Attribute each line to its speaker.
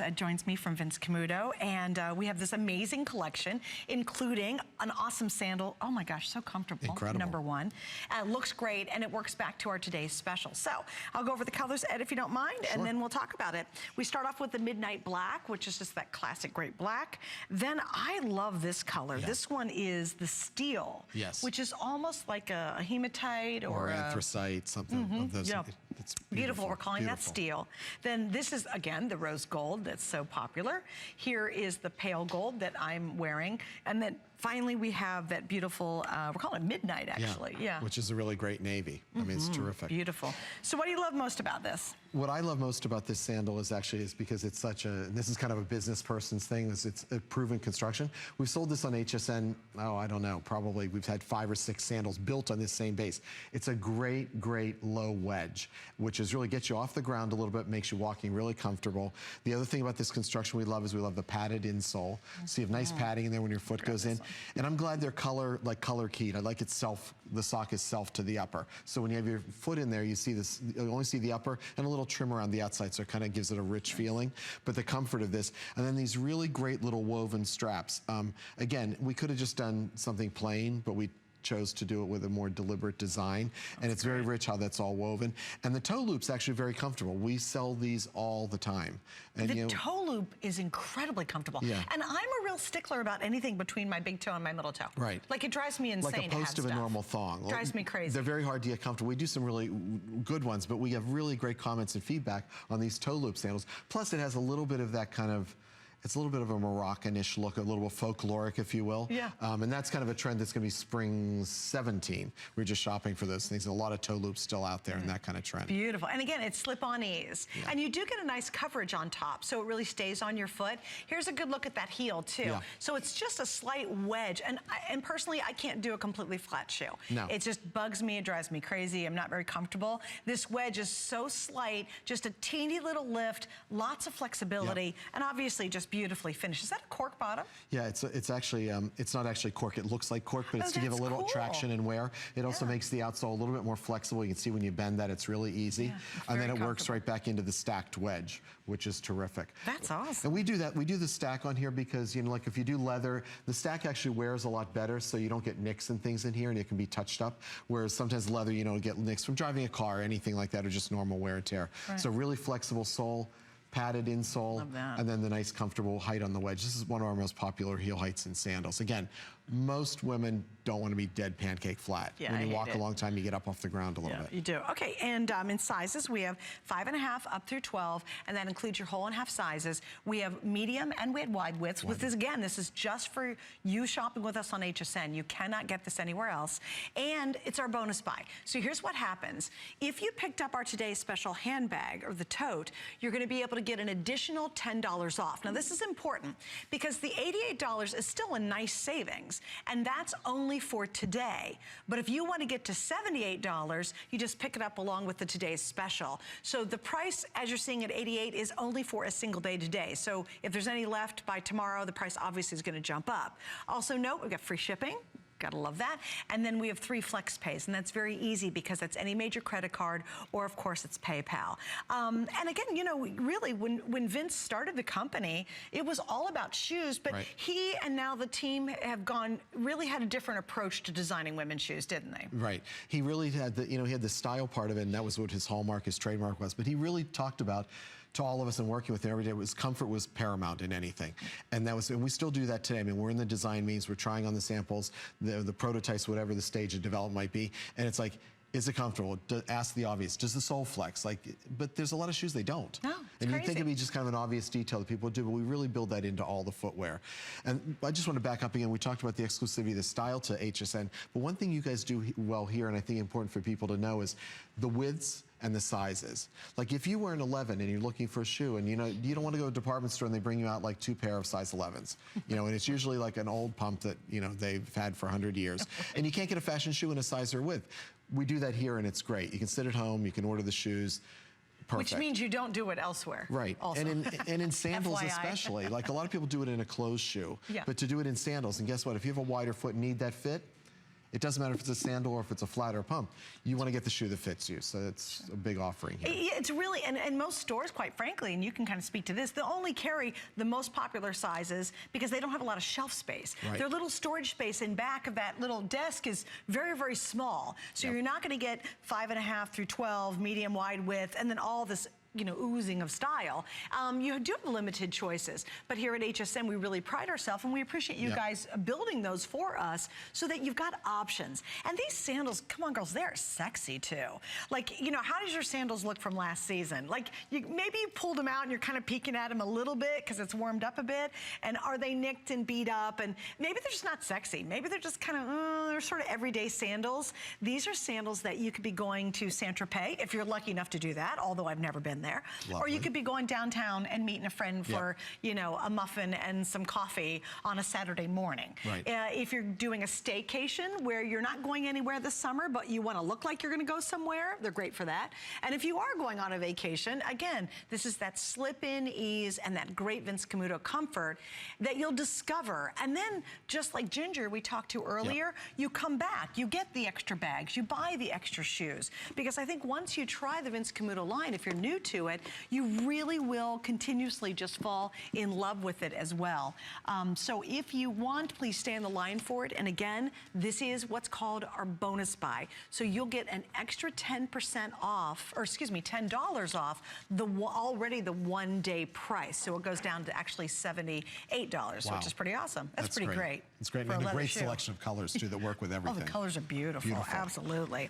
Speaker 1: Ed joins me from Vince Camuto, and we have this amazing collection, including an awesome sandal. Oh my gosh, so comfortable.
Speaker 2: Incredible.
Speaker 1: Number one. Looks great, and it works back to our today's special. So I'll go over the colors, Ed, if you don't mind,
Speaker 2: Sure.
Speaker 1: and then we'll talk about it. We start off with the midnight black, which is just that classic great black. Then I love this color.
Speaker 2: Yeah.
Speaker 1: This one is the steel,
Speaker 2: yes,
Speaker 1: which is almost like a hematite or
Speaker 2: anthracite, something of those.
Speaker 1: Yeah.
Speaker 2: It's
Speaker 1: beautiful. We're calling that steel. Then this is, again, the rose gold that's so popular. Here is the pale gold that I'm wearing. And then finally we have that beautiful, we're calling it midnight, actually. Yeah.
Speaker 2: Which is a really great navy. I mean, it's terrific.
Speaker 1: Beautiful. So what do you love most about this?
Speaker 2: What I love most about this sandal is because it's such a, and this is kind of a business person's thing, is it's a proven construction. We've sold this on HSN, oh, I don't know, probably we've had 5 or 6 sandals built on this same base. It's a great, great low wedge, which is really gets you off the ground a little bit, makes you walking really comfortable. The other thing about this construction we love is we love the padded insole. So you have nice padding in there when your foot goes in. And I'm glad they're color keyed. I like it the sock is self to the upper. So when you have your foot in there, you see this, you only see the upper and a little trim around the outside, so it kind of gives it a rich feeling. But the comfort of this, and then these really great little woven straps. Again, we could have just done something plain, but we chose to do it with a more deliberate design, and it's very rich how that's all woven. And the toe loop's actually very comfortable. We sell these all the time. And
Speaker 1: the toe loop is incredibly comfortable.
Speaker 2: Yeah.
Speaker 1: And I'm a real stickler about anything between my big toe and my middle toe.
Speaker 2: Right.
Speaker 1: Like it drives me insane.
Speaker 2: Like a post of a normal thong.
Speaker 1: Drives me crazy.
Speaker 2: They're very hard to get comfortable. We do some really good ones, but we have really great comments and feedback on these toe loop sandals. Plus it has a little bit of that kind of, it's a little bit of a Moroccan-ish look, a little bit folkloric, if you will.
Speaker 1: Yeah.
Speaker 2: And that's kind of a trend that's going to be spring 17. We're just shopping for those things. A lot of toe loops still out there in that kind of trend.
Speaker 1: Beautiful. And again, it's slip-on ease. Yeah. And you do get a nice coverage on top, so it really stays on your foot. Here's a good look at that heel, too. Yeah. So it's just a slight wedge. And personally, I can't do a completely flat shoe.
Speaker 2: No.
Speaker 1: It just bugs me. It drives me crazy. I'm not very comfortable. This wedge is so slight, just a teeny little lift, lots of flexibility, and obviously just beautifully finished. Is that a cork bottom?
Speaker 2: Yeah, it's actually, it's not actually cork. It looks like cork, but it's to give a little traction and wear. It also makes the outsole a little bit more flexible. You can see when you bend that, it's really easy. Yeah, and then it works right back into the stacked wedge, which is terrific.
Speaker 1: That's awesome.
Speaker 2: And we do that. We do the stack on here because, you know, like if you do leather, the stack actually wears a lot better, so you don't get nicks and things in here, and it can be touched up. Whereas sometimes leather, you know, get nicks from driving a car or anything like that, or just normal wear and tear. Right. So really flexible sole, padded insole, and then the nice comfortable height on the wedge. This is one of our most popular heel heights in sandals. Again, most women don't want to be dead pancake flat.
Speaker 1: Yeah,
Speaker 2: when you walk a long time, you get up off the ground a little bit.
Speaker 1: You do. Okay, and in sizes, we have 5.5 up through 12, and that includes your whole and half sizes. We have medium and we have wide widths. With this, again, this is just for you shopping with us on HSN. You cannot get this anywhere else. And it's our bonus buy. So here's what happens. If you picked up our today's special handbag or the tote, you're going to be able to get an additional $10 off. Now, this is important because the $88 is still a nice savings, and that's only for today. But if you want to get to $78, you just pick it up along with the today's special. So the price, as you're seeing at $88, is only for a single day today. So if there's any left by tomorrow, the price obviously is going to jump up. Also note, we've got free shipping. Gotta love that. And then we have 3 flex pays, and that's very easy because that's any major credit card, or of course it's PayPal. And again, you know, really when Vince started the company, it was all about shoes, but he and now the team have really had a different approach to designing women's shoes, didn't they? Right.
Speaker 2: He really had the, you know, he had the style part of it, and that was what his hallmark, his trademark was, but he really talked about, to all of us and working with him every day, comfort was paramount in anything. And we still do that today. I mean, we're in the design meetings, we're trying on the samples, the prototypes, whatever the stage of development might be, and it's like, is it comfortable? Ask the obvious. Does the sole flex? Like, but there's a lot of shoes they don't.
Speaker 1: No,
Speaker 2: and you'd think it'd be just kind of an obvious detail that people would do, but we really build that into all the footwear. And I just want to back up again. We talked about the exclusivity, the style to HSN, but one thing you guys do well here, and I think important for people to know, is the widths and the sizes. Like if you were an 11 and you're looking for a shoe, and you know, you don't want to go to a department store and they bring you out like 2 pair of size 11s, you know, and it's usually like an old pump that, you know, they've had for 100 years. And you can't get a fashion shoe in a size or width. We do that here, and it's great. You can sit at home, you can order the shoes. Perfect.
Speaker 1: Which means you don't do it elsewhere.
Speaker 2: Right. Also. And in sandals especially. Like a lot of people do it in a closed shoe. Yeah. But to do it in sandals, and guess what? If you have a wider foot and need that fit, It doesn't matter if it's a sandal or if it's a flat or a pump. You want to get the shoe that fits you. So it's a big offering here.
Speaker 1: It's really, and most stores, quite frankly, and you can kind of speak to this, they'll only carry the most popular sizes because they don't have a lot of shelf space.
Speaker 2: Right.
Speaker 1: Their little storage space in back of that little desk is very, very small. So you're not going to get 5.5 through 12, medium, wide width, and then all this, you know, oozing of style. You do have limited choices, but here at HSN, we really pride ourselves, and we appreciate you guys building those for us so that you've got options. And these sandals, come on, girls, they're sexy too. Like, you know, how does your sandals look from last season? Like, maybe you pulled them out and you're kind of peeking at them a little bit because it's warmed up a bit, and are they nicked and beat up? And maybe they're just not sexy. Maybe they're just kind of, they're sort of everyday sandals. These are sandals that you could be going to Saint-Tropez if you're lucky enough to do that, although I've never been there.
Speaker 2: Lovely.
Speaker 1: Or you could be going downtown and meeting a friend for, you know, a muffin and some coffee on a Saturday morning.
Speaker 2: Right.
Speaker 1: If you're doing a staycation where you're not going anywhere this summer, but you want to look like you're going to go somewhere, they're great for that. And if you are going on a vacation, again, this is that slip-in ease and that great Vince Camuto comfort that you'll discover. And then, just like Ginger we talked to earlier, you come back, you get the extra bags, you buy the extra shoes. Because I think once you try the Vince Camuto line, if you're new to it, you really will continuously just fall in love with it as well. So if you want, please stay in the line for it. And again, this is what's called our bonus buy. So you'll get an extra 10% off, or excuse me, $10 off already the one-day price. So it goes down to actually $78, which is pretty awesome. That's pretty great.
Speaker 2: It's great,
Speaker 1: for
Speaker 2: and a great
Speaker 1: shoe.
Speaker 2: selection of colors too that work with everything.
Speaker 1: Oh, the colors are beautiful. Absolutely.